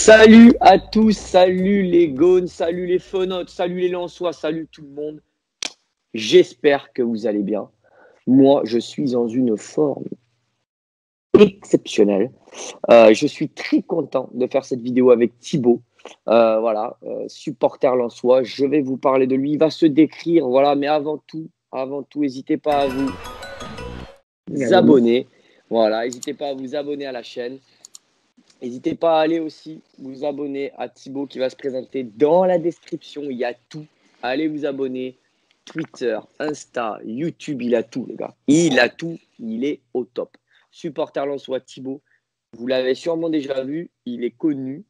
Salut à tous, salut les Gaunes, salut les Fenotes, salut les Lensois, salut tout le monde. J'espère que vous allez bien. Moi, je suis dans une forme exceptionnelle. Je suis très content de faire cette vidéo avec Thibaut. Supporter Lensois. Je vais vous parler de lui. Il va se décrire, voilà. Mais avant tout, n'hésitez pas à vous abonner. Voilà, n'hésitez pas à vous abonner à la chaîne. N'hésitez pas à aller aussi vous abonner à Thibaut qui va se présenter dans la description. Il y a tout. Allez vous abonner. Twitter, Insta, YouTube, il a tout, les gars. Il a tout. Il est au top. Supporter Lensois Thibaut. Vous l'avez sûrement déjà vu. Il est connu.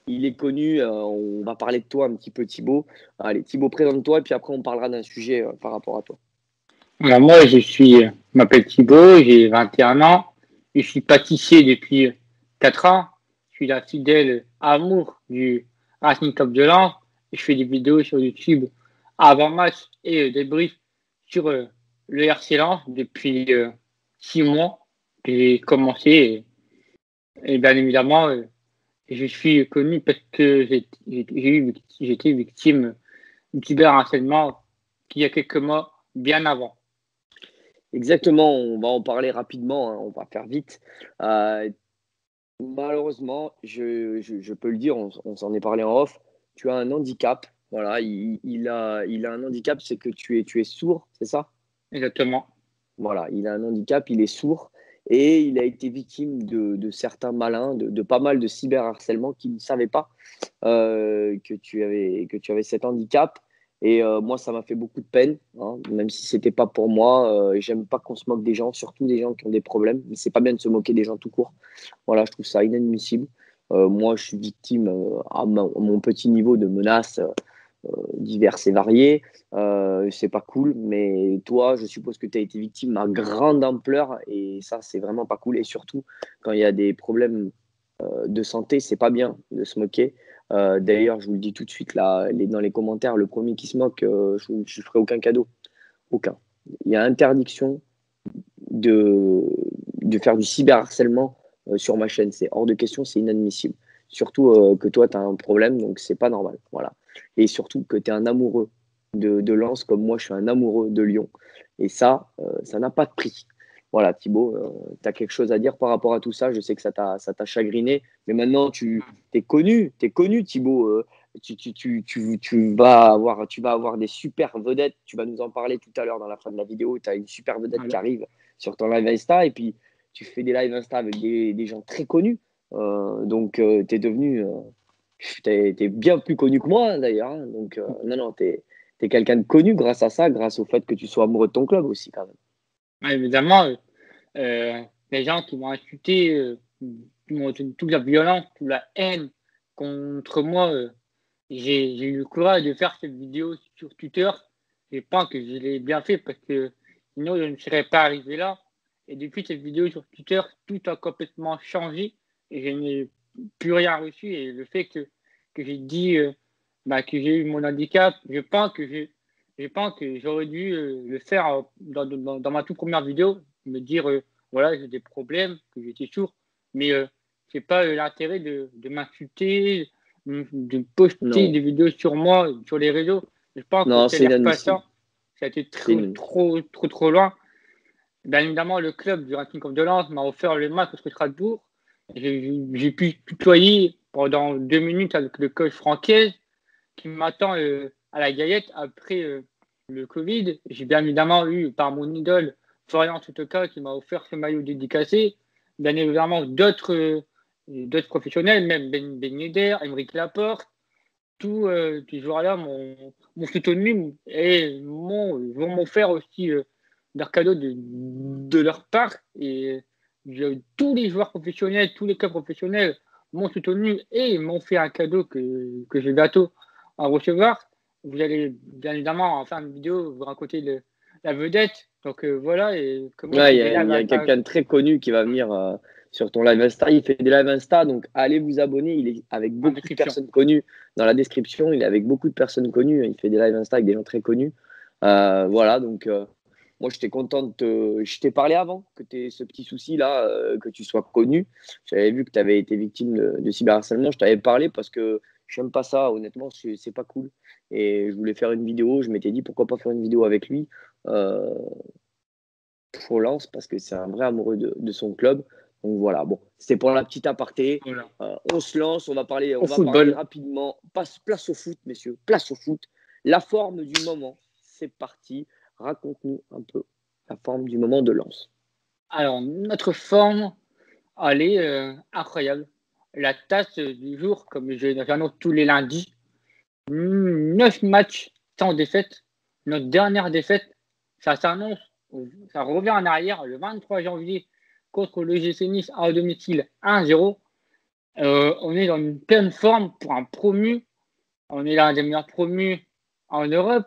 On va parler de toi un petit peu, Thibaut. Allez, Thibaut, présente-toi et puis après, on parlera d'un sujet par rapport à toi. Alors moi, je m'appelle Thibaut, j'ai 21 ans, je suis pâtissier depuis 4 ans, je suis la fidèle amour du Racing Club de Lens, et je fais des vidéos sur YouTube avant match et des briefs sur le RC Lens depuis 6 mois que j'ai commencé et bien évidemment, je suis connu parce que j'ai été victime du cyberharcèlement il y a quelques mois bien avant. Exactement, on va en parler rapidement, hein, on va faire vite. Malheureusement, je peux le dire, on s'en est parlé en off, tu as un handicap. Voilà, il a un handicap, c'est que tu es sourd, c'est ça? Exactement. Voilà, il a un handicap, il est sourd et il a été victime de certains malins, de pas mal de cyberharcèlement qui ne savaient pas que tu avais cet handicap. Et moi, ça m'a fait beaucoup de peine, hein, même si c'était pas pour moi. J'aime pas qu'on se moque des gens, surtout des gens qui ont des problèmes. Mais c'est pas bien de se moquer des gens tout court. Voilà, je trouve ça inadmissible. Moi, je suis victime à mon petit niveau de menaces diverses et variées. C'est pas cool, mais toi, je suppose que tu as été victime à grande ampleur et ça, c'est vraiment pas cool. Et surtout, quand il y a des problèmes de santé, c'est pas bien de se moquer. D'ailleurs, je vous le dis tout de suite là, dans les commentaires, le premier qui se moque, je ne ferai aucun cadeau. Aucun. Il y a interdiction de, de faire du cyberharcèlement sur ma chaîne. C'est hors de question, c'est inadmissible. Surtout que toi, tu as un problème, donc c'est pas normal. Voilà. Et surtout que tu es un amoureux de Lens, comme moi, je suis un amoureux de Lyon. Et ça n'a pas de prix. Voilà, Thibaut, tu as quelque chose à dire par rapport à tout ça. Je sais que ça t'a chagriné, mais maintenant, tu es connu, Thibaut. Tu vas avoir des super vedettes. Tu vas nous en parler tout à l'heure dans la fin de la vidéo. Tu as une super vedette qui Voilà. arrive sur ton live Insta et puis tu fais des lives Insta avec des gens très connus. Tu es devenu. T'es bien plus connu que moi, hein, d'ailleurs. Hein. Donc, non, t'es quelqu'un de connu grâce à ça, grâce au fait que tu sois amoureux de ton club aussi, quand même. Ouais, évidemment, les gens qui m'ont insulté, qui m'ont toute la violence, toute la haine contre moi, j'ai eu le courage de faire cette vidéo sur Twitter. Je pense que je l'ai bien fait parce que sinon je ne serais pas arrivé là. Et depuis cette vidéo sur Twitter, tout a complètement changé et je n'ai plus rien reçu. Et le fait que j'ai dit que j'ai eu mon handicap, je pense que j'aurais dû le faire dans ma toute première vidéo, me dire voilà, j'ai des problèmes, que j'étais sourd, mais c'est pas l'intérêt de m'insulter, de poster Non, des vidéos sur moi, sur les réseaux. Je pense que non, c'est c'est l'air inadmissible. passant, ça a été C'est une... trop loin. Bien évidemment, le club du Racing Club de Lens m'a offert le match contre Strasbourg. J'ai pu tutoyer pendant 2 minutes avec le coach Francaise qui m'attend à la Gaillette après le Covid. J'ai bien évidemment eu par mon idole Florian Tutoka qui m'a offert ce maillot dédicacé. Bien évidemment, d'autres professionnels, même Ben Yedder, Aymeric Laporte, tous ces joueurs-là m'ont soutenu et vont m'offrir aussi leur cadeau de leur part. Et tous les joueurs professionnels, tous les clubs professionnels m'ont soutenu et m'ont fait un cadeau que j'ai bientôt à recevoir. Vous allez bien évidemment en fin de vidéo vous raconter la vedette. Donc voilà, et comment il Ouais, fait des il lives y a quelqu'un de très connu qui va venir sur ton live Insta. Il fait des lives Insta, donc allez vous abonner. Il est avec en beaucoup de description. personnes connues dans la description. Il est avec beaucoup de personnes connues. Il fait des lives Insta avec des gens très connus. Voilà, donc Moi, j'étais content je t'ai parlé avant que tu aies ce petit souci-là, que tu sois connu. J'avais vu que tu avais été victime de cyberharcèlement. Je t'avais parlé parce que j'aime pas ça, honnêtement, c'est pas cool. Et je voulais faire une vidéo. Je m'étais dit pourquoi pas faire une vidéo avec lui euh, pour Lens parce que c'est un vrai amoureux de son club. Donc voilà, bon, c'était pour la petite aparté. Voilà. On se lance, on Au va parler football. rapidement. Place au foot, messieurs, place au foot. La forme du moment, c'est parti. Raconte-nous un peu la forme du moment de Lens. Alors, notre forme, elle est incroyable. La tasse du jour, comme j'annonce tous les lundis, 9 matchs sans défaite. Notre dernière défaite, ça s'annonce, ça revient en arrière le 23 janvier contre le GC Nice à domicile 1-0. On est dans une pleine forme pour un promu. On est l'un des meilleurs promus en Europe.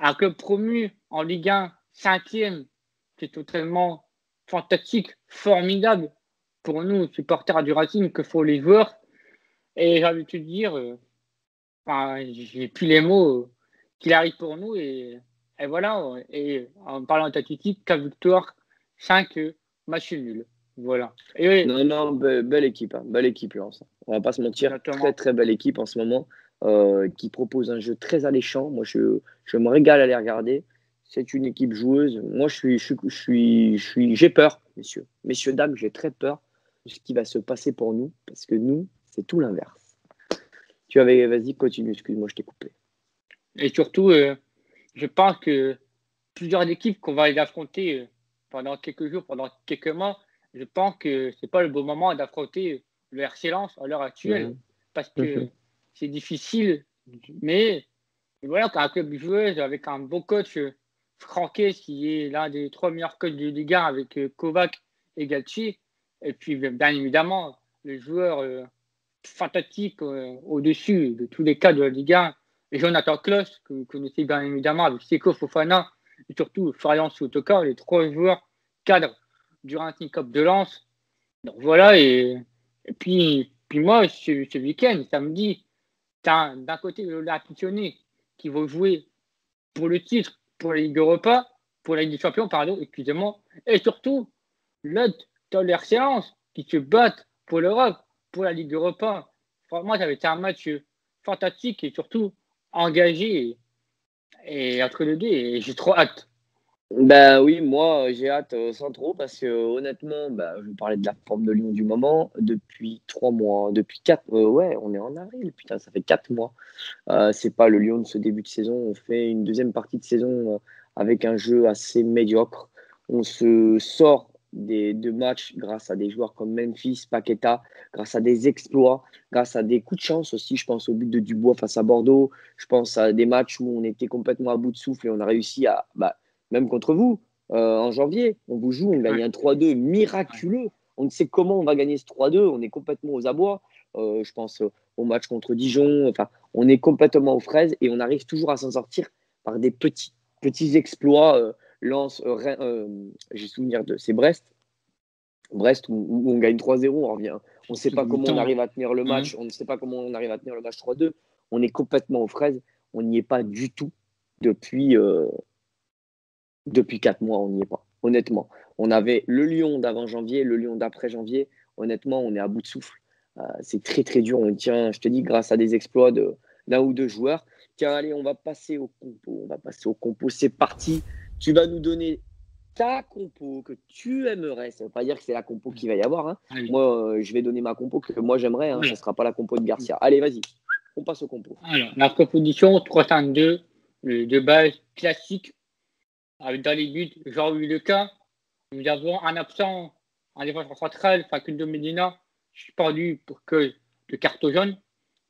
Un club promu en Ligue 1, 5e, c'est totalement fantastique, formidable pour nous, supporters du Racing, que font les joueurs. Et j'ai envie de te dire, j'ai plus les mots qu'il arrive pour nous. Et voilà. Et en parlant de statistique, 4 victoires, 5 matchs nuls. Voilà. Et Non, non, belle équipe, hein, belle équipe, Lens. On va pas se mentir, très exactement. très belle équipe en ce moment, qui propose un jeu très alléchant. Moi, je me régale à les regarder. C'est une équipe joueuse. Moi, j'ai peur, messieurs. Messieurs, dames, j'ai très peur de ce qui va se passer pour nous, parce que nous, c'est tout l'inverse. Vas-y, continue, excuse-moi, je t'ai coupé. Et surtout, je pense que plusieurs équipes qu'on va aller affronter pendant quelques jours, pendant quelques mois, je pense que c'est pas le bon moment d'affronter le RC Lens à l'heure actuelle Mhm. parce que c'est difficile. Mais voilà, quand un club joueuse avec un beau coach, Franquet, qui est l'un des 3 meilleurs coachs de Ligue 1 avec Kovac et Galtier, et puis bien évidemment le joueur fantastique au-dessus de tous les cas de la Ligue 1, et Jonathan Klaus, que vous connaissez bien évidemment, avec Seko Fofana, et surtout Florian Sotoka, les 3 joueurs cadres du Racing Cup de Lens. Donc voilà, et puis moi, ce week-end, samedi, d'un côté l'Olympique Lyonnais qui vont jouer pour le titre, pour la Ligue Europa, pour la Ligue des Champions, pardon, excusez-moi, et surtout l'autre, dans les séances qui se battent pour l'Europe, pour la Ligue Europa. Franchement, ça avait été un match fantastique et surtout engagé et entre les deux, et j'ai trop hâte. Ben oui, moi j'ai hâte sans trop parce que honnêtement, je vous parlais de la forme de Lyon du moment depuis 3 mois, depuis 4, ouais, on est en avril, putain, ça fait 4 mois. C'est pas le Lyon de ce début de saison. On fait une deuxième partie de saison avec un jeu assez médiocre. On se sort des 2 matchs grâce à des joueurs comme Memphis, Paqueta, grâce à des exploits, grâce à des coups de chance aussi. Je pense au but de Dubois face à Bordeaux. Je pense à des matchs où on était complètement à bout de souffle et on a réussi même contre vous, en janvier, on vous joue, on gagne Ouais, un 3-2 ouais. miraculeux. On ne sait comment on va gagner ce 3-2. On est complètement aux abois. Je pense au match contre Dijon. Enfin, on est complètement aux fraises et on arrive toujours à s'en sortir par des petits exploits. Lance, j'ai souvenir de c'est Brest où on gagne 3-0, on revient. On ne sait pas comment on Mi-temps, arrive à tenir le hein. match, on ne sait pas comment on arrive à tenir le match 3-2. On est complètement aux fraises, on n'y est pas du tout depuis, depuis 4 mois, on n'y est pas. Honnêtement, on avait le Lyon d'avant janvier, le Lyon d'après janvier. Honnêtement, on est à bout de souffle. C'est très très dur. On tient, je te dis, grâce à des exploits d'un ou deux joueurs. Tiens, allez, on va passer au compo. On va passer au compo. C'est parti. Tu vas nous donner ta compo que tu aimerais. Ça ne veut pas dire que c'est la compo qu'il va y avoir, hein. Allez. Moi, je vais donner ma compo que moi j'aimerais, hein. Ça ne Voilà. sera pas la compo de Garcia. Allez, vas-y. On passe au compo. Alors, la proposition 3-5-2, de base classique, avec dans les buts Jean-Louis Lequin. Nous avons un absent en défense centrale, Facundo Medina, suspendu pour cause de carton jaune.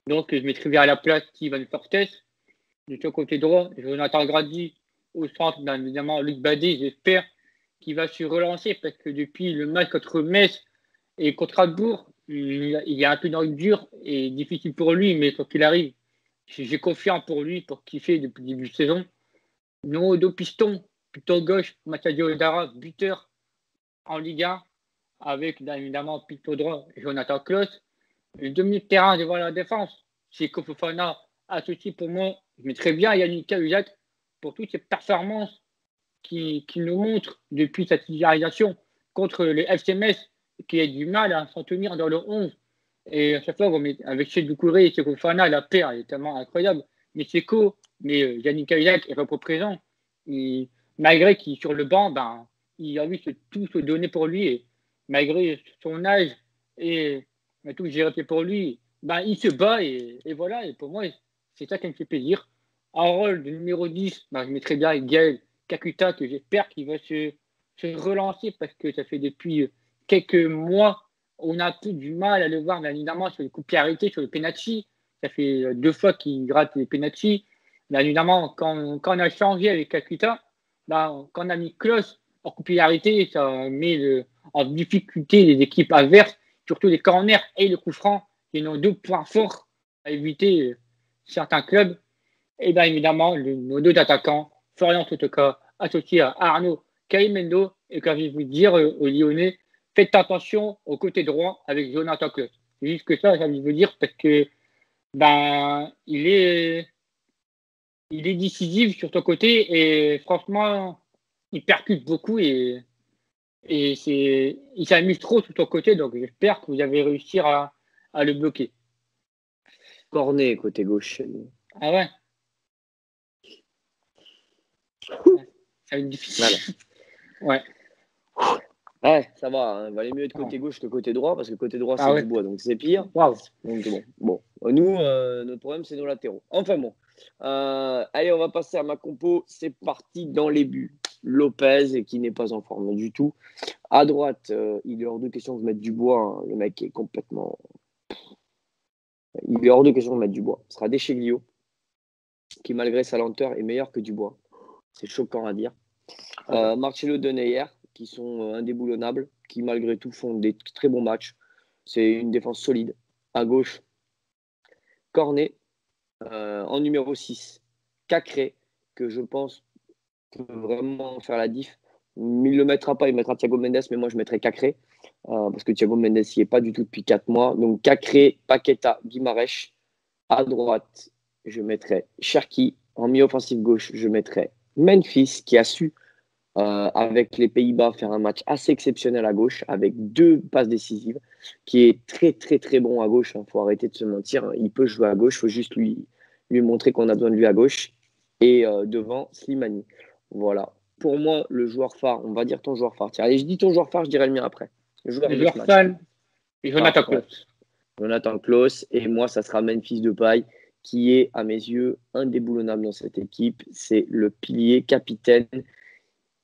Donc, je mettrai à la place Steven Fortes. De son côté droit, Jonathan Grady. Au centre, bien évidemment, Luc Badé, j'espère qu'il va se relancer parce que depuis le match contre Metz et contre Strasbourg, il y a un peu dans le dur et difficile pour lui, mais quand il arrive, j'ai confiance pour lui, pour qu'il fait depuis le début de saison. Non, deux pistons, plutôt gauche, Mathieu Odara, buteur en Ligue 1, avec bien évidemment plutôt droit, Jonathan Klaus. Le demi-terrain devant la défense, c'est Kofofana associé pour moi. Je mettrais bien Yannick Cahuzac pour toutes ses performances qui nous montre depuis sa titularisation contre le FCMS qui a du mal à s'en tenir dans le 11. Et à chaque fois, avec Cheikh Doucouré et Seko Fana, la paire est tellement incroyable. Mais Seko, Yannick Isaac est pas présent. Malgré qu'il sur le banc, il a envie de tout se donner pour lui. Et malgré son âge et tout gérer pour lui, il se bat et voilà. Et pour moi, c'est ça qui me fait plaisir. En rôle de numéro 10, je mettrais bien Gaël Kakuta, que j'espère qu'il va se relancer parce que ça fait depuis quelques mois, on a tout du mal à le voir, bien évidemment, sur les coups de pied arrêtés, sur le penalty. Ça fait 2 fois qu'il rate les penalty. Bien évidemment, quand on a changé avec Kakuta, quand on a mis Klose en coup de pied arrêté, ça met en difficulté les équipes adverses, surtout les corners et le coup franc, qui sont 2 points forts à éviter certains clubs. Et bien évidemment, nos 2 attaquants, Florian Sotoka, associé à Arnaud Caimendo, et quand je vais vous dire aux Lyonnais, faites attention au côté droit avec Jonathan Klaus. C'est juste que ça, j'ai envie de vous dire, parce que il est décisif sur ton côté et franchement, il percute beaucoup et il s'amuse trop sur ton côté, donc j'espère que vous allez réussir à le bloquer. Cornet, côté gauche. Ah ouais. Ça va être difficile. Voilà. Ouais, ça va. Hein. Valait mieux être côté gauche que côté droit, parce que côté droit, c'est du bois, donc c'est pire. Wow. Donc bon. Nous, notre problème, c'est nos latéraux. Enfin bon. Allez, on va passer à ma compo. C'est parti dans les buts. Lopez, qui n'est pas en forme du tout. À droite, il est hors de question de mettre Dubois. Hein. Le mec est complètement... Il est hors de question de mettre Dubois. Ce sera Descheglio, qui malgré sa lenteur est meilleur que Dubois. C'est choquant à dire. Marcelo Denayer, qui sont indéboulonnables, qui malgré tout font des très bons matchs. C'est une défense solide. À gauche, Cornet. En numéro 6, Cacré, que je pense peut vraiment faire la diff. Il ne le mettra pas, il mettra Thiago Mendes, mais moi je mettrai Cacré, parce que Thiago Mendes n'y est pas du tout depuis 4 mois. Donc Cacré, Paqueta, Guimarães. À droite, je mettrai Cherki. En milieu offensif gauche, je mettrai Memphis, qui a su avec les Pays-Bas faire un match assez exceptionnel à gauche, avec 2 passes décisives, qui est très très très bon à gauche. Il faut arrêter de se mentir. Il peut jouer à gauche, il faut juste lui montrer qu'on a besoin de lui à gauche. Et devant, Slimani. Voilà. Pour moi, le joueur phare, on va dire ton joueur phare. Tiens, allez, je dis ton joueur phare, je dirai le mien après. Le joueur fan, Jonathan Klaus. Jonathan Klaus. Et moi, ça sera Memphis Depay, qui est, à mes yeux, indéboulonnable dans cette équipe. C'est le pilier capitaine.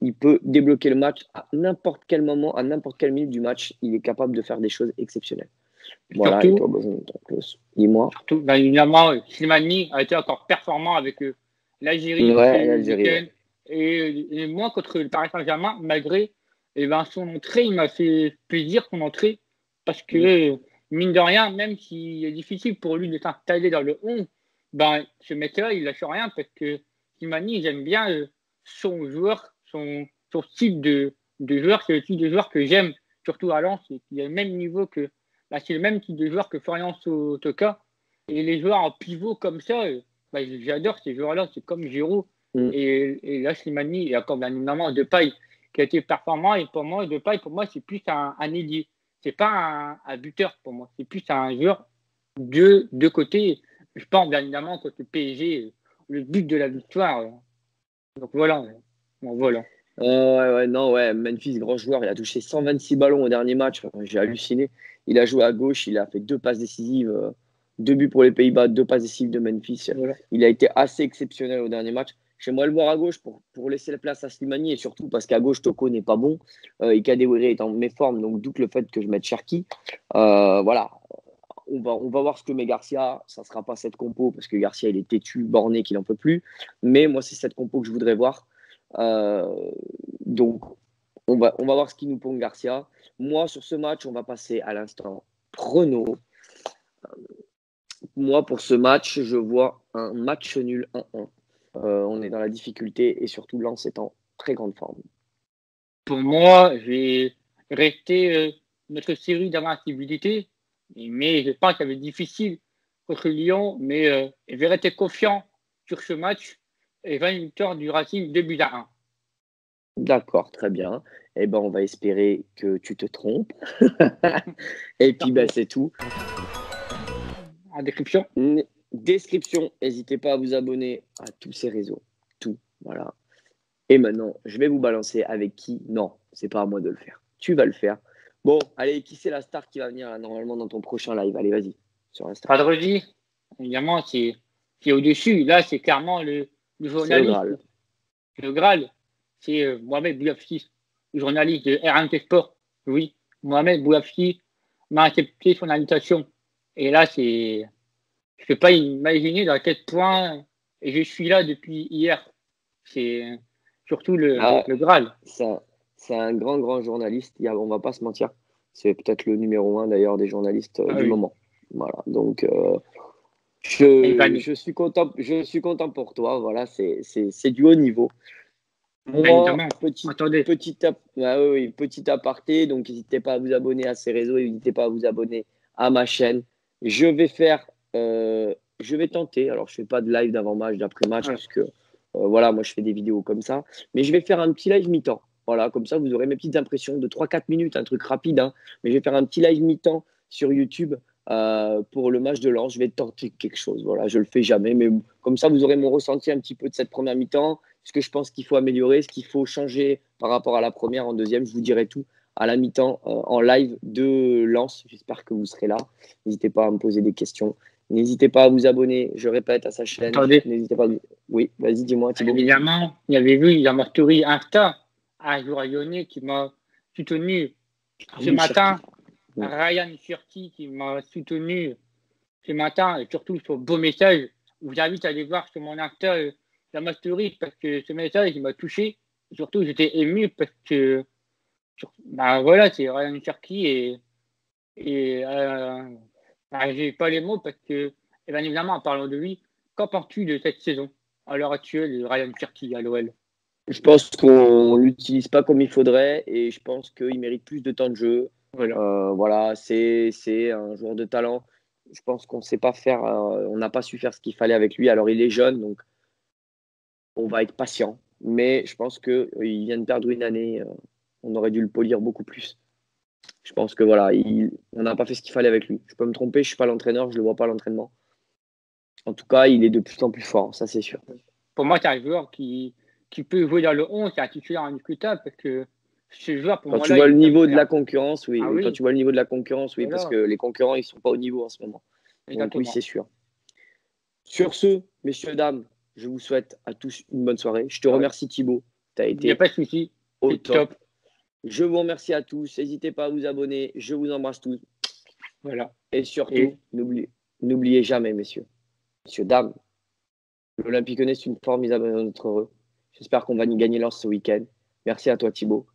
Il peut débloquer le match à n'importe quel moment, à n'importe quelle minute du match. Il est capable de faire des choses exceptionnelles. Voilà, surtout, et toi, Jonathan Klaus, dis-moi. Surtout, évidemment, Slimani a été encore performant avec l'Algérie. Ouais. Et moi, contre le Paris Saint-Germain, malgré son entrée, il m'a fait plaisir son entrée. Parce que, mine de rien, même s'il est difficile pour lui de s'installer dans le 11, ce mec-là, il lâche rien parce que Slimani, j'aime bien son joueur, son style de joueur. C'est le type de joueur que j'aime, surtout à Lens. Il a le même niveau que. C'est le même type de joueur que Florian Sotoka. Et les joueurs en pivot comme ça, j'adore ces joueurs-là. C'est comme Giroud. Et là, Slimani, et encore bien évidemment Depay, qui a été performant. Et pour moi, Depay, c'est plus un ailier. C'est pas un buteur pour moi. C'est plus un joueur de côté. Je pense bien évidemment contre le PSG, le but de la victoire. Donc voilà. Memphis, grand joueur. Il a touché 126 ballons au dernier match. J'ai halluciné. Il a joué à gauche. Il a fait 2 passes décisives. 2 buts pour les Pays-Bas, 2 passes décisives de Memphis. Voilà. Il a été assez exceptionnel au dernier match. J'aimerais le voir à gauche pour laisser la place à Slimani et surtout parce qu'à gauche, Toko n'est pas bon. Et Kadewere est en méforme. Donc, d'où le fait que je mette Cherki. Voilà. On va voir ce que met Garcia. Ça ne sera pas cette compo parce que Garcia, il est têtu, borné, qu'il n'en peut plus. Mais moi, c'est cette compo que je voudrais voir. Donc, on va voir ce qu'il nous pond Garcia. Moi, sur ce match, on va passer à l'instant prono. Moi, pour ce match, je vois un match nul 1-1. On est dans la difficulté et surtout Lens est en très grande forme. Pour moi, je vais rester notre série d'invincibilité, mais je pense que ça va être difficile contre Lyon, mais je vais rester confiant sur ce match et 20 victoires du Racing 2-1. D'accord, très bien. Eh ben, on va espérer que tu te trompes. Et puis, ben, c'est tout. En description. Description, n'hésitez pas à vous abonner à tous ces réseaux. Tout, voilà. Et maintenant, je vais vous balancer avec qui? Non, c'est pas à moi de le faire. Tu vas le faire. Bon, allez, qui c'est la star qui va venir là, normalement dans ton prochain live? Allez, vas-y, sur Insta. Vendredi, évidemment, c'est au-dessus. Là, c'est clairement le C'est le journaliste. Graal. Le Graal, c'est Mohamed Bouafsi, le journaliste de RMC Sport. Oui, Mohamed Bouafsi m'a accepté son invitation. Et là, je ne peux pas imaginer dans quel point et je suis là depuis hier. C'est surtout Ah, le Graal. c'est un grand, grand journaliste. On va pas se mentir. C'est peut-être le numéro un d'ailleurs des journalistes Ah du oui. moment. Voilà. Donc, Et je suis content pour toi. Voilà, c'est du haut niveau. Moi, évidemment, attendez. ah oui, oui, petit aparté, donc n'hésitez pas à vous abonner à ces réseaux, n'hésitez pas à vous abonner à ma chaîne. Je vais faire, je vais tenter, alors je fais pas de live d'avant-match, d'après-match, Ouais. parce que voilà, moi je fais des vidéos comme ça, mais je vais faire un petit live mi-temps. Voilà, comme ça vous aurez mes petites impressions de 3-4 minutes, un truc rapide, hein, mais je vais faire un petit live mi-temps sur YouTube pour le match de Lens. Je vais tenter quelque chose, voilà, je le fais jamais, mais comme ça vous aurez mon ressenti un petit peu de cette première mi-temps, ce que je pense qu'il faut améliorer, ce qu'il faut changer par rapport à la première. En deuxième, je vous dirai tout à la mi-temps en live de Lens. J'espère que vous serez là. N'hésitez pas à me poser des questions. N'hésitez pas à vous abonner, je répète, à sa chaîne. Attendez. N'hésitez pas. Oui, vas-y, dis-moi, Thibaut. Évidemment, il y avait vu dans ma story Insta un joueur lyonnais qui m'a soutenu ce Oui, matin. Cherki. Oui. Ryan Cherki qui m'a soutenu ce matin et surtout sur beau message. Je vous invite à aller voir sur mon Insta dans ma story parce que ce message il m'a touché. Surtout, j'étais ému parce que voilà, c'est Ryan Cherki et j'ai pas les mots parce que, et bien évidemment, en parlant de lui, qu'en penses-tu de cette saison à l'heure actuelle de Ryan Cherki à l'OL? Je pense qu'on l'utilise pas comme il faudrait et je pense qu'il mérite plus de temps de jeu. Voilà. Voilà, c'est un joueur de talent. Je pense qu'on sait pas faire, on n'a pas su faire ce qu'il fallait avec lui. Alors il est jeune, donc on va être patient. Mais je pense qu'il vient de perdre une année. On aurait dû le polir beaucoup plus. Je pense que voilà, on n'a pas fait ce qu'il fallait avec lui. Je peux me tromper, je ne suis pas l'entraîneur, je ne le vois pas à l'entraînement. En tout cas, il est de plus en plus fort, ça c'est sûr. Pour moi, c'est un joueur qui peut jouer dans le 11, c'est un titulaire indiscutable parce que ce joueur, pour Quand moi, tu là, vois le il peut me niveau de faire. la concurrence, oui. Ah Quand oui, tu vois le niveau de la concurrence, oui, parce voilà, que les concurrents, ils ne sont pas au niveau en ce moment. Donc oui, exactement. c'est sûr. Sur ce, messieurs, dames, je vous souhaite à tous une bonne soirée. Je te Ah oui. remercie Thibaut. Tu as Il n'y a été pas de souci, au c'est top. top. Je vous remercie à tous. N'hésitez pas à vous abonner. Je vous embrasse tous. Voilà. Et surtout, n'oubliez jamais, messieurs, dames, l'Olympique Lyonnais, c'est une formidable notre heureux. J'espère qu'on va gagner Lens ce week-end. Merci à toi, Thibaut.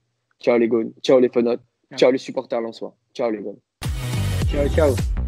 Ciao les gones, ciao les fenotes, ciao les supporters lensois. Ciao les gones. Ciao, ciao.